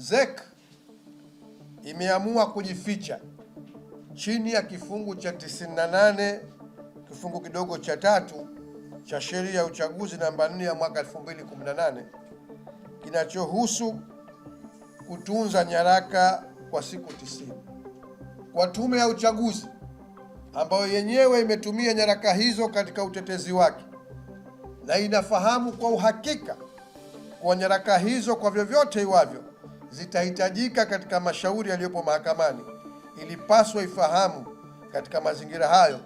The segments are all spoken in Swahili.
ZEC imeamua kujificha chini ya kifungu cha 98 kifungu kidogo cha 3 cha sheria ya uchaguzi namba 4 ya mwaka 2018 kinachohusu kutunza nyaraka kwa siku 90 kwa Tume ya Uchaguzi, ambayo yenyewe imetumia nyaraka hizo katika utetezi wake na inafahamu kwa uhakika kwa nyaraka hizo kwa vyovyote iwavyo zitahitajika katika mashauri yaliyopo mahakamani. Ilipaswa ifahamu katika mazingira hayo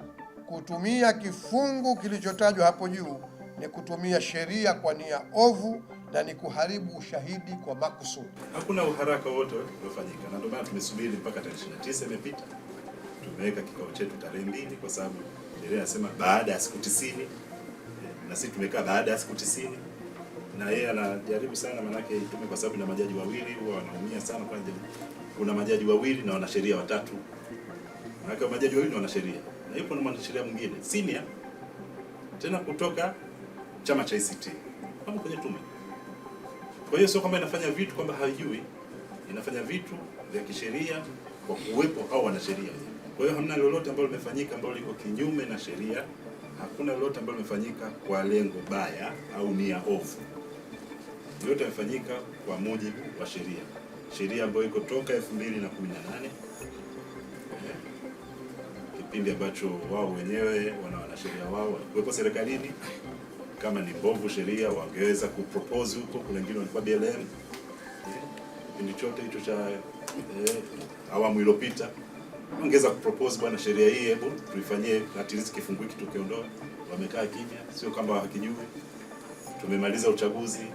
kutumia kifungu kilichotajwa hapo juu ni kutumia sheria kwa nia ovu na ni kuharibu ushahidi kwa makusudi. Hakuna uharaka wote uliofanyika, na ndio maana tumesubiri mpaka tarehe 29 imepita. Tumeweka kikao chetu tarehe 2 kwa sababu sheria inasema baada ya siku 90, na sisi tumekaa baada ya siku 90, na yeye anajaribu sana, manake tume kwa sababu na majaji wawili huwa wanaumia sana. Kwa kuna majaji wawili na wanasheria watatu, manake majaji wawili na wanasheria, na yupo na mwanasheria mwingine senior tena kutoka chama cha ACT kama kwenye tume. Kwa hiyo sio kwamba inafanya vitu kwamba haijui, inafanya vitu vya kisheria kwa kuwepo au wanasheria. Kwa hiyo hamna lolote ambalo limefanyika ambalo liko kinyume na sheria, hakuna lolote ambalo limefanyika kwa lengo baya au nia ovu. Yote yamefanyika kwa mujibu wa sheria ambayo iko toka 2018, kipindi ambacho wao wenyewe wanasheria wao walikuwa serikalini. Kama ni mbovu sheria wangeweza kupropose huko, kuna wengine walikuwa BLM kipindi chote hicho cha awamu iliyopita, wangeweza kupropose bwana, sheria hii hebu tuifanyie at least kifungu hiki tukiondoa. Wamekaa kimya, sio kwamba hakijui. Tumemaliza uchaguzi,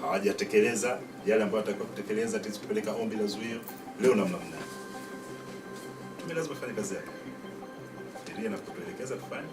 hawajatekeleza yale ambayo watakuwa kutekeleza, tupeleka ombi la zuio leo namna gani. Tume lazima kufanya kazi yake, sheria na kutuelekeza tufanye.